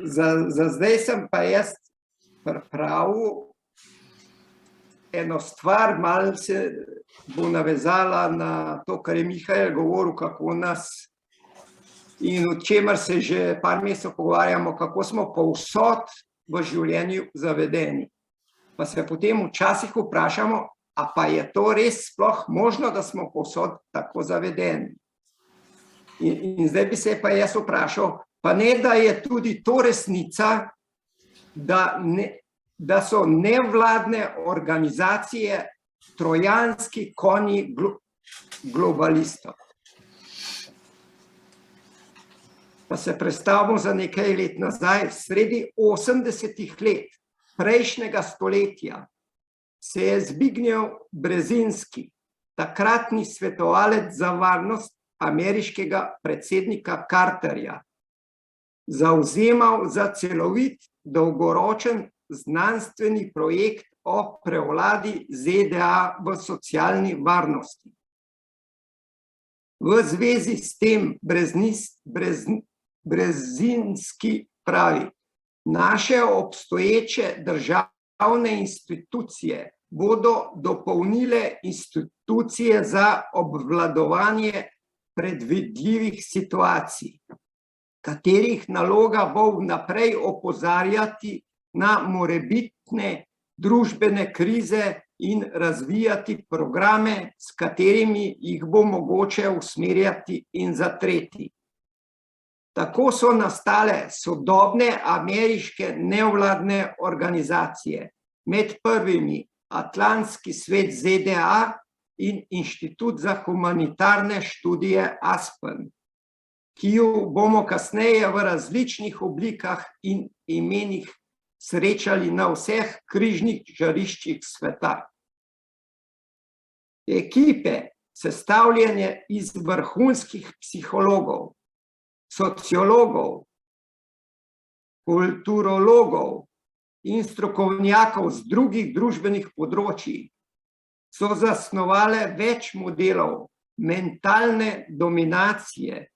Za zdaj sem pa jaz pripravil eno stvar, malo se bo navezala na to, kar je Mihael govoril, kako nas in o čemer se že par mesecev pogovarjamo, kako smo povsod v življenju zavedeni. Pa se potem včasih vprašamo, a pa je to res sploh možno, da smo povsod tako zavedeni. In zdaj bi se pa jaz vprašal, pa ne, da je tudi to resnica, da so nevladne organizacije trojanski konji globalistov. Pa se predstavimo za nekaj let nazaj, sredi 80-ih let prejšnjega stoletja se je Zbigniew Brzezinski, takratni svetovalec za varnost ameriškega predsednika Carterja, zavzemal za celovit, dolgoročen znanstveni projekt o prevladi ZDA v socialni varnosti. V zvezi s tem Brzezinski pravi, naše obstoječe državne institucije bodo dopolnile institucije za obvladovanje predvidljivih situacij, katerih naloga bo vnaprej opozarjati na morebitne družbene krize in razvijati programe, s katerimi jih bo mogoče usmerjati in zatreti. Tako so nastale sodobne ameriške nevladne organizacije, med prvimi Atlantski svet ZDA in Inštitut za humanitarne študije Aspen, ki jo bomo kasneje v različnih oblikah in imenih srečali na vseh križnih žariščih sveta. Ekipe, sestavljene iz vrhunskih psihologov, sociologov, kulturologov in strokovnjakov z drugih družbenih področij, so zasnovale več modelov mentalne dominacije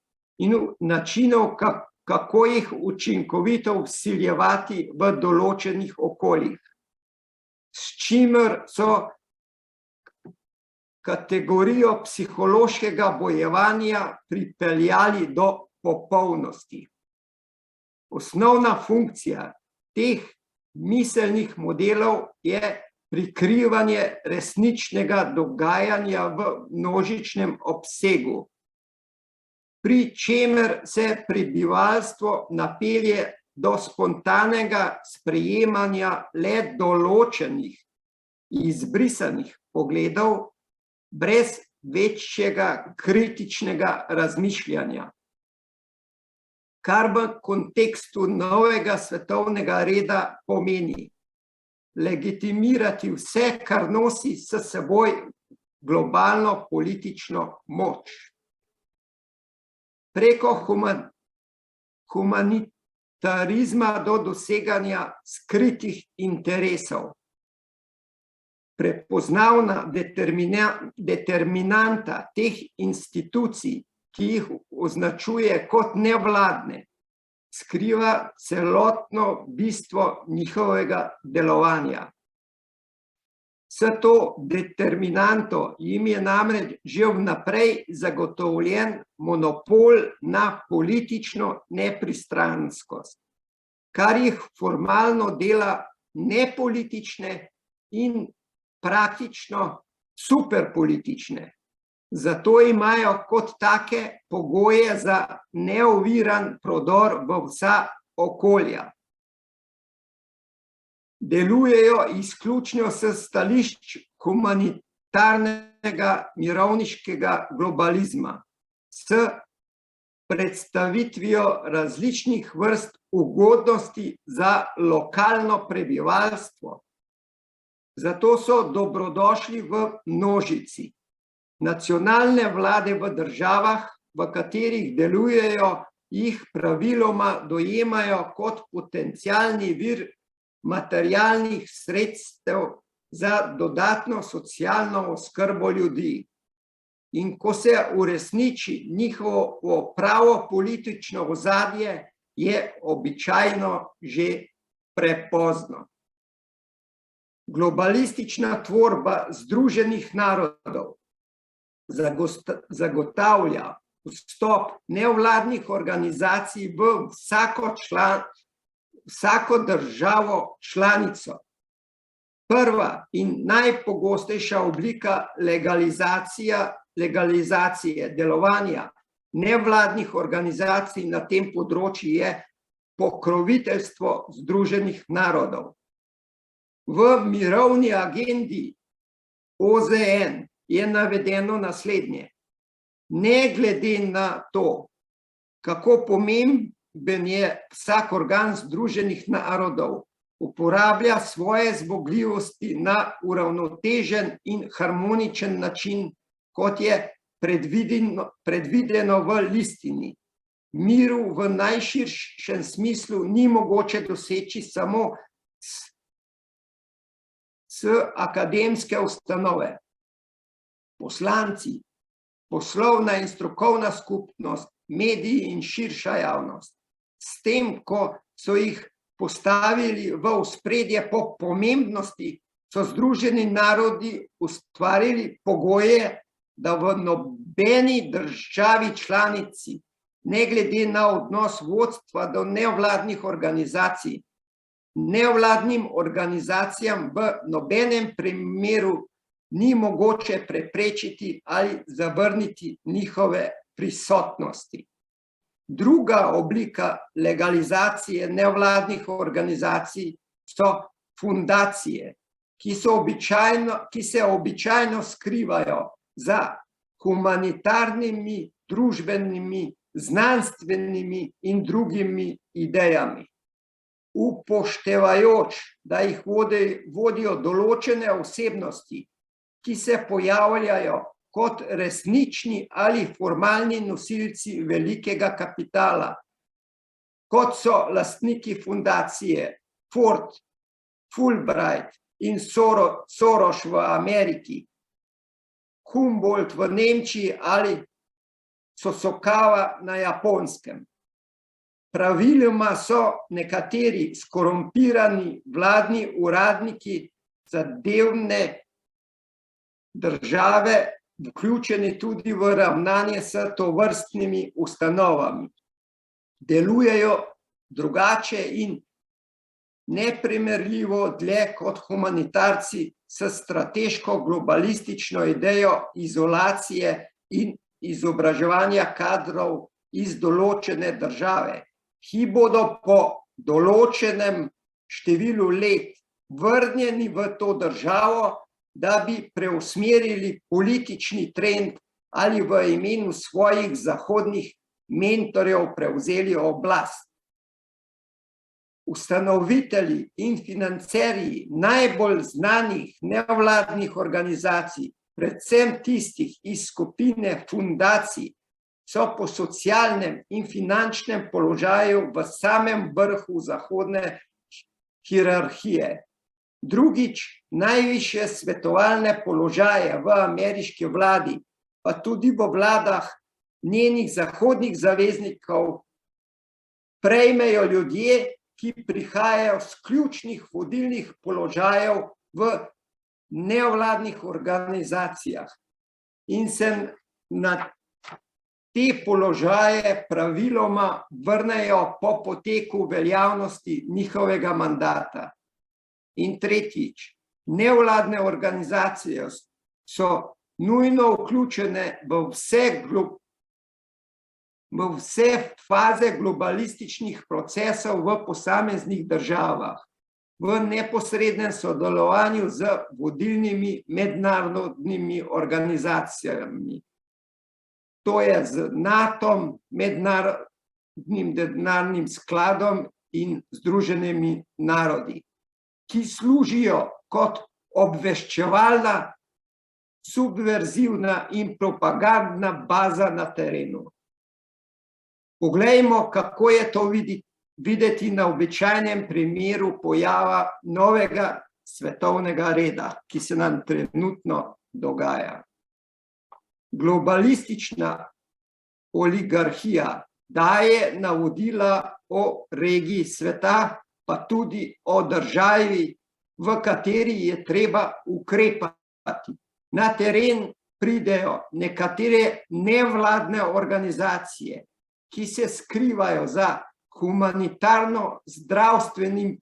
in načinov, kako jih učinkovito vsiljevati v določenih okoljih, s čimer so kategorijo psihološkega bojevanja pripeljali do popolnosti. Osnovna funkcija teh miselnih modelov je prikrivanje resničnega dogajanja v množičnem obsegu, pri čemer se prebivalstvo napelje do spontanega sprejemanja le določenih izbrisanih pogledov brez večjega kritičnega razmišljanja, kar v kontekstu novega svetovnega reda pomeni legitimirati vse, kar nosi s seboj globalno politično moč. Preko humanitarizma do doseganja skritih interesov. Prepoznavna determinanta teh institucij, ki jih označuje kot nevladne, skriva celotno bistvo njihovega delovanja. S to determinanto jim je namreč že vnaprej zagotovljen monopol na politično nepristranskost, kar jih formalno dela nepolitične in praktično superpolitične. Zato imajo kot take pogoje za neoviran prodor v vsa okolja. Delujejo izključno s stališč humanitarnega mirovniškega globalizma, s predstavitvijo različnih vrst ugodnosti za lokalno prebivalstvo. Zato so dobrodošli v množici. Nacionalne vlade v državah, v katerih delujejo, jih praviloma dojemajo kot potencialni vir materialnih sredstev za dodatno socialno oskrbo ljudi. In ko se uresniči njihovo pravo politično ozadje, je običajno že prepozno. Globalistična tvorba Združenih narodov zagotavlja vstop nevladnih organizacij v vsako državo članico. Prva in najpogostejša oblika legalizacije delovanja nevladnih organizacij na tem področju je pokroviteljstvo Združenih narodov. V mirovni agendi OZN je navedeno naslednje. Ne glede na to, kako pomemben je vsak organ Združenih narodov, uporablja svoje zmogljivosti na uravnotežen in harmoničen način, kot je predvideno v listini. Miru v najširšem smislu ni mogoče doseči samo s akademske ustanove. Poslanci, poslovna in strokovna skupnost, mediji in širša javnost. S tem, ko so jih postavili v ospredje po pomembnosti, so Združeni narodi ustvarili pogoje, da v nobeni državi članici, ne glede na odnos vodstva do nevladnih organizacij, nevladnim organizacijam v nobenem primeru ni mogoče preprečiti ali zavrniti njihove prisotnosti. Druga oblika legalizacije nevladnih organizacij so fundacije, ki se običajno skrivajo za humanitarnimi, družbenimi, znanstvenimi in drugimi idejami. Upoštevajoč, da jih vodijo določene osebnosti, ki se pojavljajo kot resnični ali formalni nosilci velikega kapitala, kot so lastniki fundacije Ford, Fulbright in Soros v Ameriki, Humboldt v Nemčiji ali Sosakawa na Japonskem. Praviloma so nekateri skorumpirani vladni uradniki zadevne države vključeni tudi v ravnanje s tovrstnimi ustanovami. Delujejo drugače in neprimerljivo dlje kot humanitarci s strateško globalistično idejo izolacije in izobraževanja kadrov iz določene države, ki bodo po določenem številu let vrnjeni v to državo, da bi preusmerili politični trend ali v imenu svojih zahodnih mentorjev prevzeli oblast. Ustanovitelji in financerji najbolj znanih nevladnih organizacij, predvsem tistih iz skupine fundacij, so po socialnem in finančnem položaju v samem vrhu zahodne hierarhije. Drugič, najvišje svetovalne položaje v ameriški vladi, pa tudi v vladah njenih zahodnih zaveznikov, prejmejo ljudje, ki prihajajo z ključnih vodilnih položajev v nevladnih organizacijah in se na te položaje praviloma vrnejo po poteku veljavnosti njihovega mandata. In tretjič, nevladne organizacije so nujno vključene v vse faze globalističnih procesov v posameznih državah, v neposrednem sodelovanju z vodilnimi mednarodnimi organizacijami. To je z NATO, Mednarodnim denarnim skladom in Združenimi narodi, ki služijo kot obveščevalna, subverzivna in propagandna baza na terenu. Poglejmo, kako je to videti na običajnem primeru pojava novega svetovnega reda, ki se nam trenutno dogaja. Globalistična oligarhija daje navodila o regiji sveta, pa tudi o državi, v kateri je treba ukrepati. Na teren pridejo nekatere nevladne organizacije, ki se skrivajo za humanitarno-zdravstvenim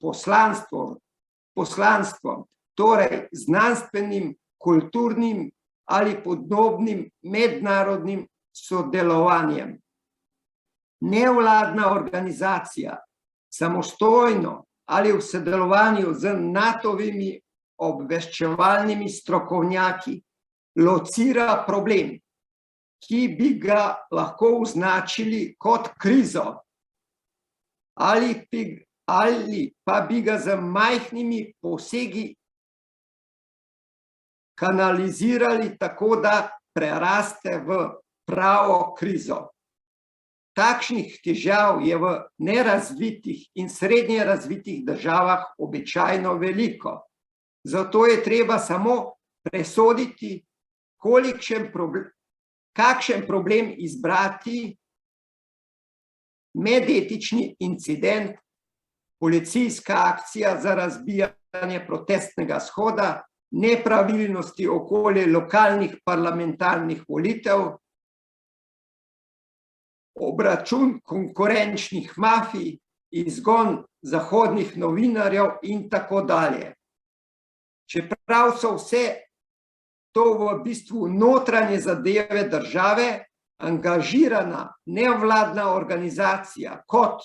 poslanstvom, torej znanstvenim, kulturnim ali podobnim mednarodnim sodelovanjem. Nevladna organizacija samostojno ali v sodelovanju z NATO-vimi obveščevalnimi strokovnjaki locira problem, ki bi ga lahko označili kot krizo, ali pa bi ga z majhnimi posegi kanalizirali tako, da preraste v pravo krizo. Takšnih težav je v nerazvitih in srednje razvitih državah običajno veliko. Zato je treba samo presoditi, kakšen problem izbrati: medetični incident, policijska akcija za razbijanje protestnega shoda, nepravilnosti okoli lokalnih parlamentarnih volitev, obračun konkurenčnih mafij, izgon zahodnih novinarjev in tako dalje. Čeprav so vse to v bistvu notranje zadeve države, angažirana nevladna organizacija kot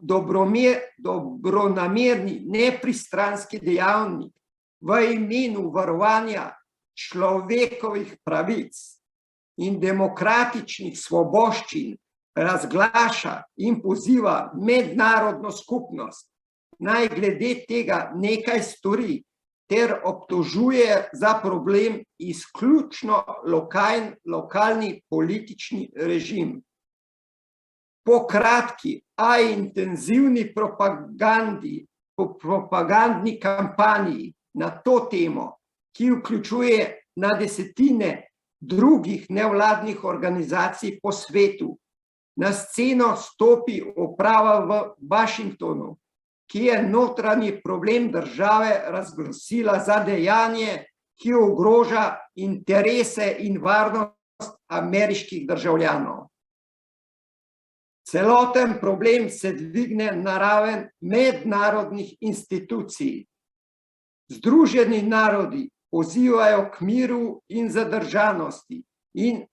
dobronamerni, nepristranski dejavnik v imenu varovanja človekovih pravic in demokratičnih svoboščin razglaša in poziva mednarodno skupnost, naj glede tega nekaj stori, ter obtožuje za problem izključno lokalni politični režim. Po kratki, a intenzivni propagandni kampanji na to temo, ki vključuje na desetine drugih nevladnih organizacij po svetu, na sceno stopi uprava v Washingtonu, ki je notranji problem države razglasila za dejanje, ki ogroža interese in varnost ameriških državljanov. Celoten problem se dvigne na raven mednarodnih institucij. Združeni narodi pozivajo k miru in zadržanosti in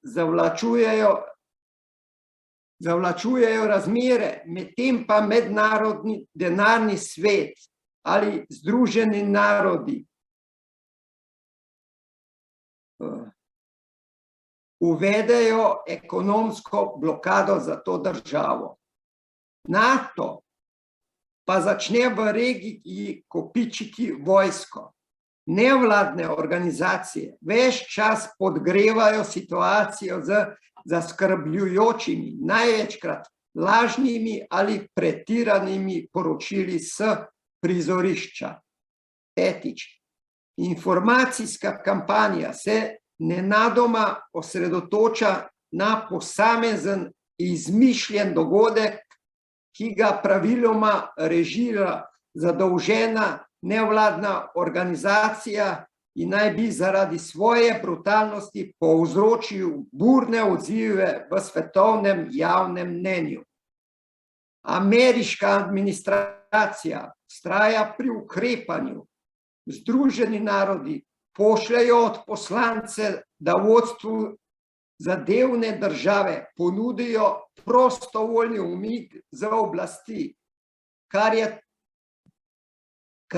zavlačujejo razmere, medtem pa mednarodni denarni svet ali Združeni narodi uvedejo ekonomsko blokado za to državo. NATO pa začne v regiji kopičiti vojsko. Nevladne organizacije ves čas podgrevajo situacijo z zaskrbljujočimi, največkrat lažnimi ali pretiranimi poročili s prizorišča. Petič, informacijska kampanja se nenadoma osredotoča na posamezen izmišljen dogodek, ki ga praviloma režira zadolžena nevladna organizacija in naj bi zaradi svoje brutalnosti povzročil burne odzive v svetovnem javnem mnenju. Ameriška administracija vztraja pri ukrepanju. Združeni narodi pošljajo odposlance, da vodstvu zadevne države ponudijo prostovoljni umik z oblasti, kar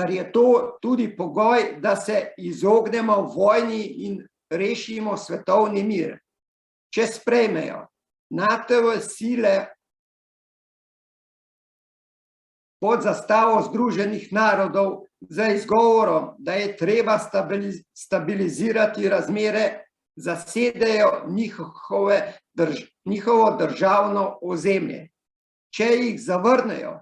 je to tudi pogoj, da se izognemo vojni in rešimo svetovni mir. Če sprejmejo NATO sile pod zastavo Združenih narodov z izgovorom, da je treba stabilizirati razmere, zasedejo njihovo državno ozemlje. Če jih zavrnejo,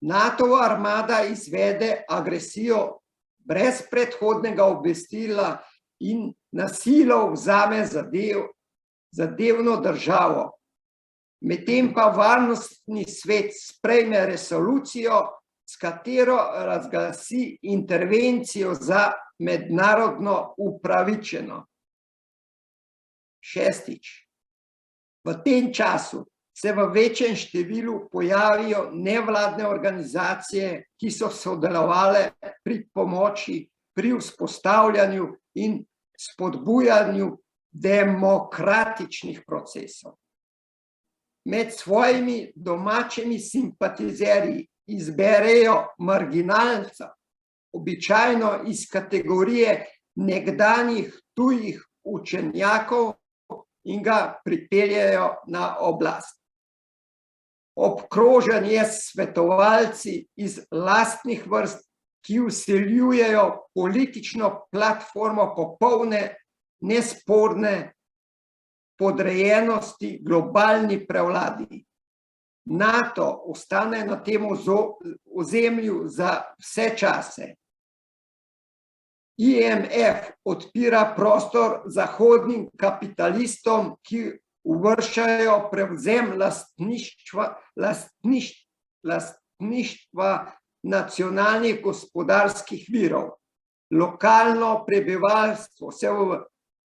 NATO armada izvede agresijo brez predhodnega obvestila in na silo vzame zadevno državo. Medtem pa varnostni svet sprejme resolucijo, s katero razglasi intervencijo za mednarodno upravičeno. Šestič. V tem času se v večjem številu pojavijo nevladne organizacije, ki so sodelovale pri pomoči, pri vzpostavljanju in spodbujanju demokratičnih procesov. Med svojimi domačimi simpatizerji izberejo marginalca, običajno iz kategorije nekdanjih tujih učenjakov in ga pripeljejo na oblast. Obkrožen je s svetovalci iz lastnih vrst, ki vsiljujejo politično platformo popolne, nesporne podrejenosti globalni prevladi. NATO ostane na tem ozemlju za vse čase. IMF odpira prostor zahodnim kapitalistom, ki uvrščajo prevzem lastništva nacionalnih gospodarskih virov. Lokalno prebivalstvo se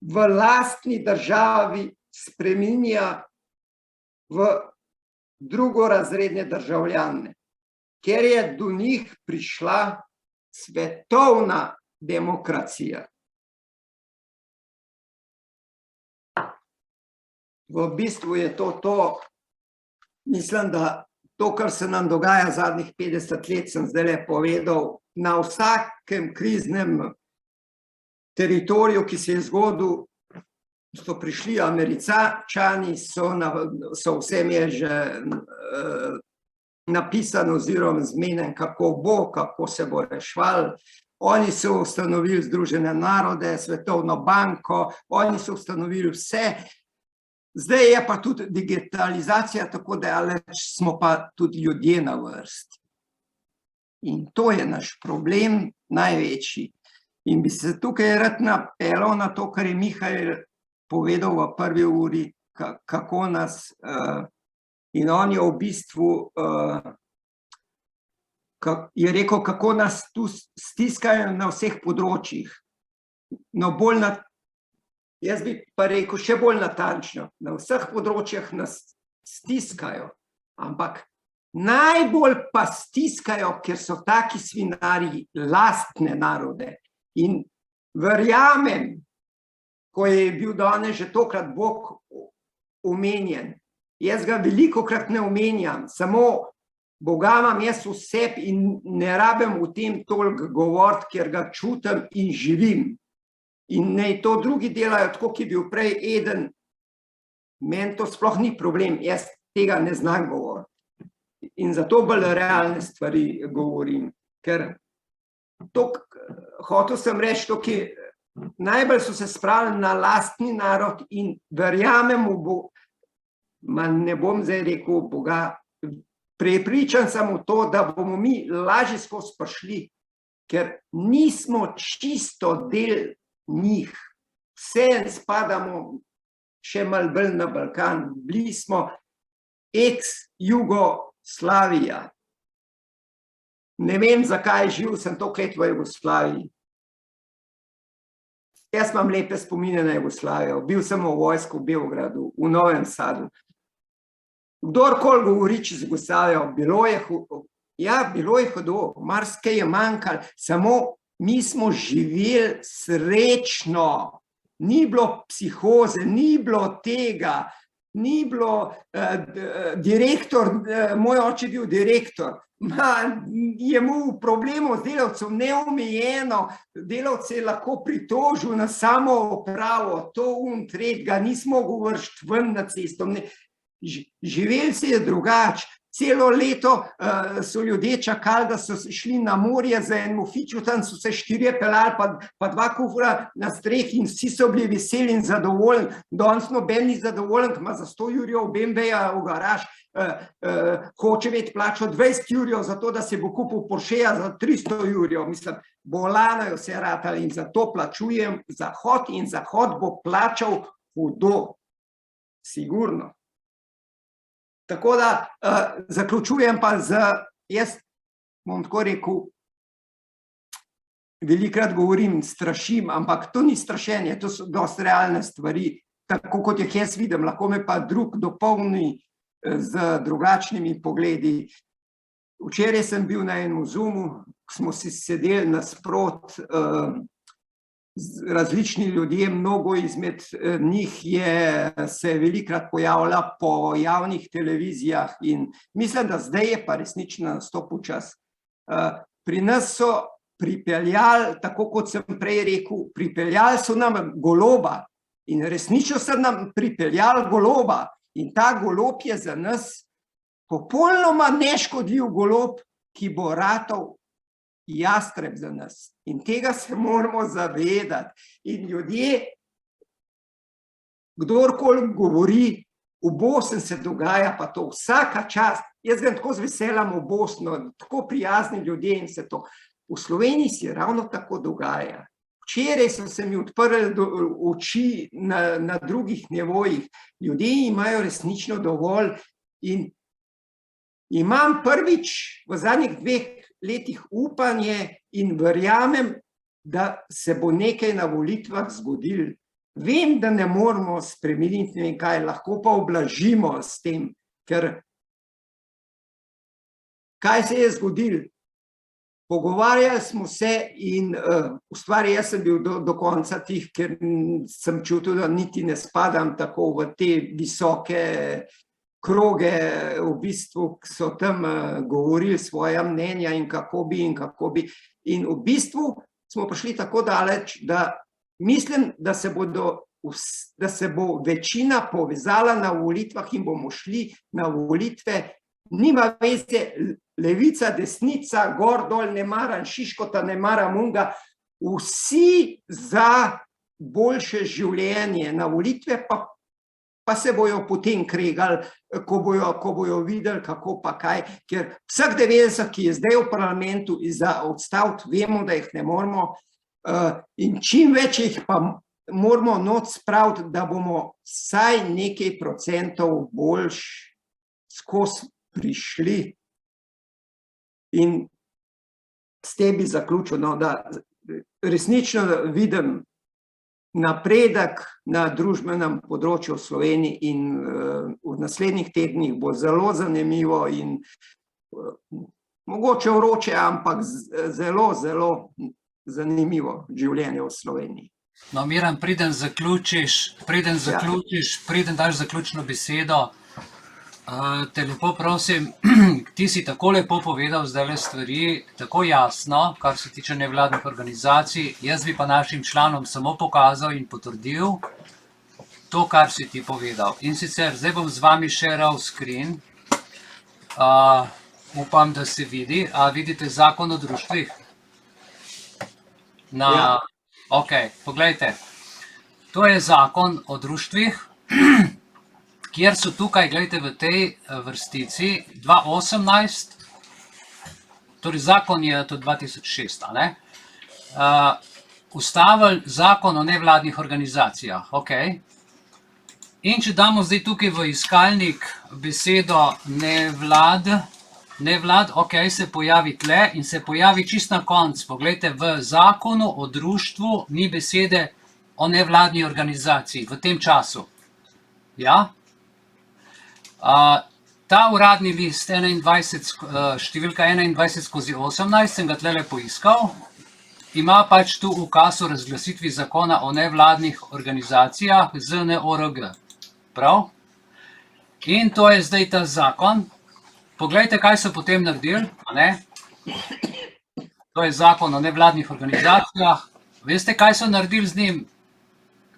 v lastni državi spreminja v drugorazredne državljane, ker je do njih prišla svetovna demokracija. V bistvu je to, mislim, da to, kar se nam dogaja zadnjih 50 let, sem zdajle povedal, na vsakem kriznem teritoriju, ki se je zgodil, so prišli Američani, so vsem je že napisano oziroma zmenjen, kako bo, kako se bo rešval. Oni so ustanovili Združene narode, Svetovno banko, oni so ustanovili vse. Zdaj je pa tudi digitalizacija, tako da smo pa tudi ljudje na vrsti. In to je naš problem največji. In bi se tukaj rad napeljal na to, kar je Mihael povedal v prvi uri, kako nas, in on je v bistvu, je rekel, kako nas tu stiskajo na vseh področjih. No, jaz bi pa rekel še bolj natančno, na vseh področjih nas stiskajo, ampak najbolj pa stiskajo, ker so taki svinarji lastne narode. In verjamem, ko je bil danes že tokrat Bog omenjen, jaz ga velikokrat ne omenjam, samo Boga imam jaz v sebi in ne rabim o tem toliko govoriti, ker ga čutim in živim. In naj to drugi delajo, tako ki je bil prej eden, meni to sploh ni problem, jaz tega ne znam govoriti. In zato bolj realne stvari govorim, ker hotel sem reči, ki najbolj so se spravili na lastni narod in verjamem v Boga, ne bom zdaj rekel Boga, prepričan sem v to, da bomo mi lažje skozi prišli, ker nismo čisto del njih. Vse spadamo še malo bolj na Balkan, bili smo ex-Jugoslavija. Ne vem, zakaj živel sem toliko let v Jugoslaviji. Jaz imam lepe spomine na Jugoslavijo. Bil sem v vojsku v Beogradu, v Novem Sadu. Kdorkoli govori čez Jugoslavijo, bilo je hudo, marsikaj je manjkalo, samo mi smo živeli srečno, ni bilo psihoze, ni bilo tega, ni bilo direktor, moj oče je bil direktor, je imel problemov z delavcev neomejeno, delavce je lahko pritožil na samo upravo, to tretjega, nismo govoriti ven na cesto. Živeli se je drugače, celo leto so ljudje čakali, da so šli na morje za eno fičo, tam so se 4 peljali, pa 2 kufra na strehi in vsi so bili veseli in zadovoljni. Danes noben ni zadovoljen, ki ima za 100 jurjev BMW-ja v garaž, hoče imeti plačo 20 jurjev za to, da se bo kupil Porscheja za 300 jurjev. Mislim, bolano vse ratali in zato plačujem Zahod in Zahod bo plačal hudo, sigurno. Tako da zaključujem pa jaz bom tako rekel, velikrat govorim, strašim, ampak to ni strašenje, to so dosti realne stvari, tako kot jih jaz vidim, lahko me pa drug dopolni z drugačnimi pogledi. Včeraj sem bil na enem Zoomu, smo si sedeli nasprot različni ljudje, mnogo izmed njih se je velikrat pojavila po javnih televizijah in mislim, da zdaj je pa resnično nastopil čas. Pri nas so pripeljali, tako kot sem prej rekel, pripeljali so nam Goloba in resnično so nam pripeljali Goloba in ta Golob je za nas popolnoma neškodljiv golob, ki bo ratal jastreb za nas. In tega se moramo zavedati. In ljudje, kdorkoli govori, v Bosni se dogaja pa to vsaka čast. Jaz grem tako z veseljem v Bosno, tako prijazni ljudje in se to. V Sloveniji se ravno tako dogaja. Včeraj so se mi odprli oči na drugih nivojih. Ljudje imajo resnično dovolj in imam prvič v zadnjih 2 letih upanje in verjamem, da se bo nekaj na volitvah zgodilo. Vem, da ne moramo spremeniti ne vem kaj, lahko pa ublažimo s tem, ker kaj se je zgodilo? Pogovarjali smo se in v stvari jaz sem bil do konca tih, ker sem čutil, da niti ne spadam tako v te visoke kroge, v bistvu so tam govorili svoja mnenja in kako bi. In v bistvu smo prišli tako daleč, da mislim, da se bo večina povezala na volitvah in bomo šli na volitve. Nima veze, levica, desnica, gor, dol, ne maram Šiškota, ne maram unga. Vsi za boljše življenje. Na volitve pa se bojo potem kregali, ko bojo videli, kako pa kaj, ker vseh 90, ki je zdaj v parlamentu, za odstaviti, vemo, da jih ne moramo in čim več jih pa moramo noč spraviti, da bomo vsaj nekaj procentov boljš skozi prišli. In s tem bi zaključil, da resnično vidim napredek na družbenem področju v Sloveniji in v naslednjih tednih bo zelo zanimivo in mogoče vroče, ampak zelo, zelo zanimivo življenje v Sloveniji. No, Miran, preden daš zaključno besedo, te lepo prosim, ti si tako lepo povedal zdajle stvari, tako jasno, kar se tiče nevladnih organizacij, jaz bi pa našim članom samo pokazal in potrdil to, kar si ti povedal. In sicer, zdaj bom z vami shareal screen, upam, da se vidi, a vidite zakon o društvih? Ok, poglejte, to je zakon o društvih, kjer so tukaj, gledajte, v tej vrstici 2018, torej zakon je to 2006, ustavili zakon o nevladnih organizacijah, ok. In če damo zdaj tukaj v iskalnik besedo nevlad, ok, se pojavi tle in se pojavi čist na konc. Poglejte, v zakonu o društvu ni besede o nevladni organizaciji v tem času. Ja? Ta uradni list 21, številka 21/18, sem ga tlele poiskal, ima pač tu ukaz o razglasitvi zakona o nevladnih organizacijah ZNORG. Prav? In to je zdaj ta zakon. Poglejte, kaj so potem naredili, a ne? To je zakon o nevladnih organizacijah. Veste, kaj so naredili z njim?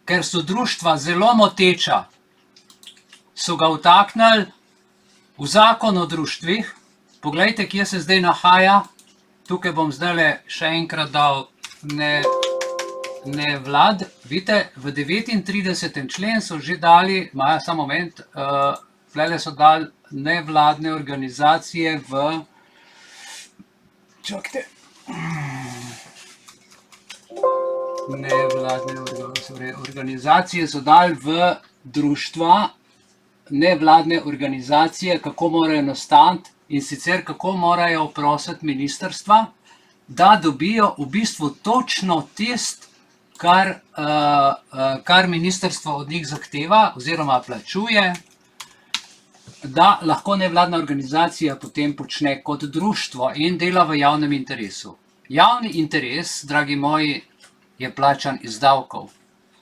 Ker so društva zelo moteča, so ga vtaknili v zakon o društvih. Poglejte, kje se zdaj nahaja. Tukaj bom zdaj še enkrat dal nevlad. Vidite, v 39. člen so že dali, samo moment, tlele so dali nevladne organizacije v... Čakajte. Nevladne organizacije so dali v društva nevladne organizacije, kako morajo nastati in sicer kako morajo prositi ministrstva, da dobijo v bistvu točno tisto, kar ministrstvo od njih zahteva oziroma plačuje, da lahko nevladna organizacija potem počne kot društvo in dela v javnem interesu. Javni interes, dragi moji, je plačan iz davkov.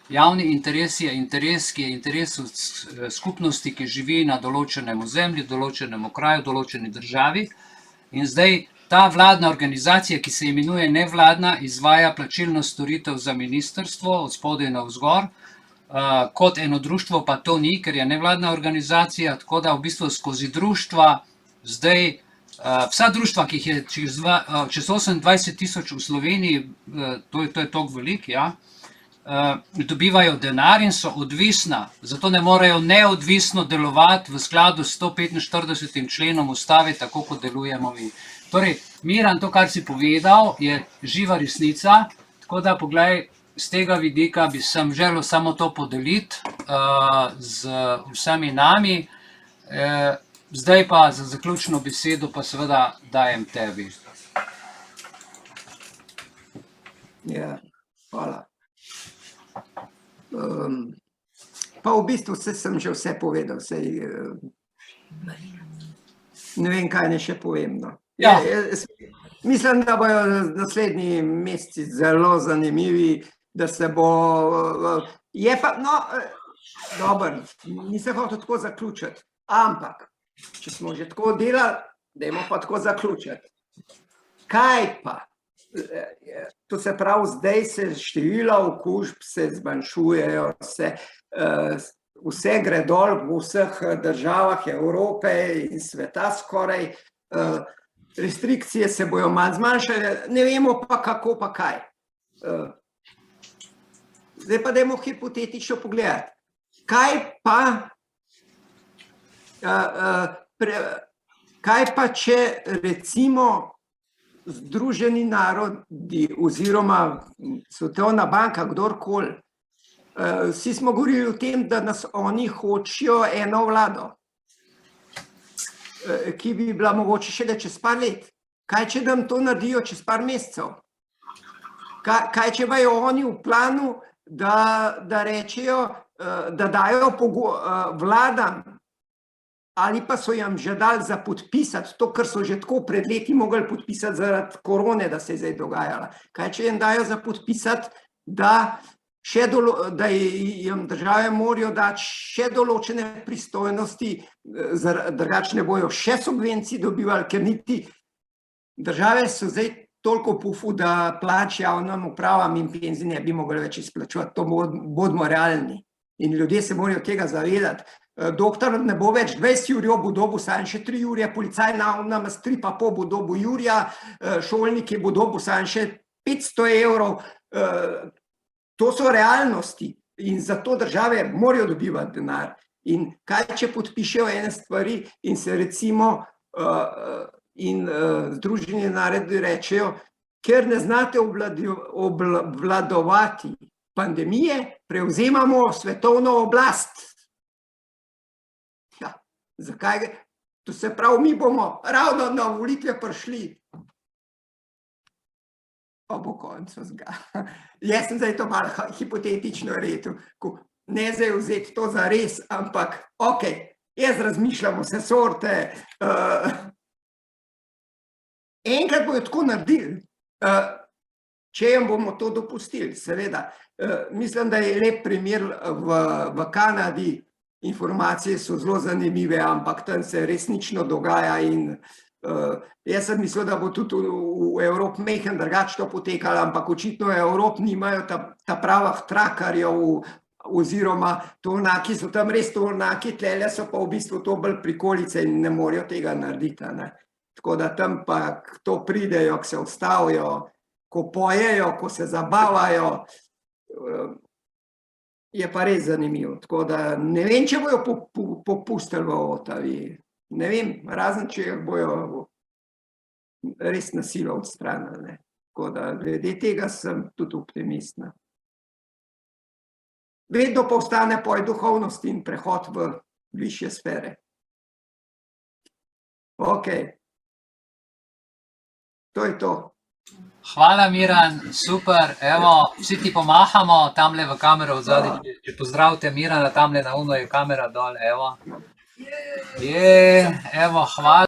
Javni interes je interes, ki je interes skupnosti, ki živi na določenem ozemlju, določenem okraju, določeni državi. In zdaj ta vladna organizacija, ki se imenuje nevladna, izvaja plačilno storitev za ministrstvo od spodaj navzgor. Kot eno društvo pa to ni, ker je nevladna organizacija, tako da v bistvu skozi društva zdaj vsa društva, ki jih je čez 28.000 v Sloveniji, to je toliko veliko, ja, dobivajo denar in so odvisna, zato ne morejo neodvisno delovati v skladu s 145. členom ustave, tako kot delujemo mi. Torej, Miran, to, kar si povedal, je živa resnica, tako da poglej, z tega vidika bi sem želel samo to podeliti z vsemi nami. Zdaj pa za zaključno besedo pa seveda dajem tebi. Ja, hvala. Pa v bistvu sem že vse povedal, ne vem, kaj ne še povem. No. Ja. Mislim, da bojo naslednji meseci zelo zanimivi, da se bo... Je pa, no, dobro, nisem hotel tako zaključiti, ampak, če smo že tako delali, dajmo pa tako zaključiti. Kaj pa? To se pravi, zdaj se število okužb se zmanjšujejo, vse gre dol v vseh državah Evrope in sveta skoraj, restrikcije se bojo malo zmanjšale, ne vemo pa kako pa kaj. Zdaj pa dajmo hipotetično pogledati. Kaj pa če recimo Združeni narodi oziroma Svetovna banka, kdorkoli, vsi smo govorili o tem, da nas oni hočejo eno vlado, ki bi bila mogoče šele čez par let. Kaj če nam to naredijo čez par mesecev? Kaj če imajo oni v planu, da rečejo, da dajo vladam, ali pa so jim že dali za podpisati to, kar so že tako pred leti mogli podpisati zaradi korone, da se je zdaj dogajala. Kaj če jim dajo za podpisati, da jim države morajo dati še določene pristojnosti, drugače ne bojo še subvencij dobivali, ker niti države so zdaj toliko pufu, da plač javnim upravam in penzij ne bi mogli več izplačevati. To bodimo realni. In ljudje se morajo tega zavedati. Doktor ne bo več 20 jurjev, bo dobil samo še 3 jurje, policaj namaz 3,5 bo dobil jurja, šolniki bo dobil samo še 500 evrov. To so realnosti in zato države morajo dobivati denar. In kaj, če podpišejo ene stvari in se recimo Združeni narodi rečejo, ker ne znate obvladovati pandemije, prevzemamo svetovno oblast. Ja, zakaj? To se pravi, mi bomo ravno na volitve prišli. Pa bo koncu zga. Jaz sem zdaj to malo hipotetično rekel, ne zdaj vzeti to za res, ampak ok, jaz razmišljam vse sorte. Enkrat bojo tako naredili, če jim bomo to dopustili, seveda. Mislim, da je lep primer v Kanadi, informacije so zelo zanimive, ampak tam se resnično dogaja in jaz sem mislil, da bo tudi v Evropi mehen drugače to potekalo, ampak očitno v Evropi nimajo ta pravih trakarjev oziroma tovornjaki so tam res tovornjaki, tlele so pa v bistvu to bolj prikolice in ne morejo tega narediti. Tako da tam pa to pridejo, ko se ustavijo, ko pojejo, ko se zabavajo, je pa res zanimivo. Tako da ne vem, če bojo popustili v Ottawi. Ne vem, razen če bojo res na silo odstranili. Tako da glede tega sem tudi optimistna. Vedno pa ostane poj duhovnost in prehod v višje sfere. Ok. To je to. Hvala, Miran, super. Evo, vsi ti pomahamo, tamle v kamero odzadaj. Če pozdravite Mirana, tamle na uno je kamera dol, evo. Evo, hvala.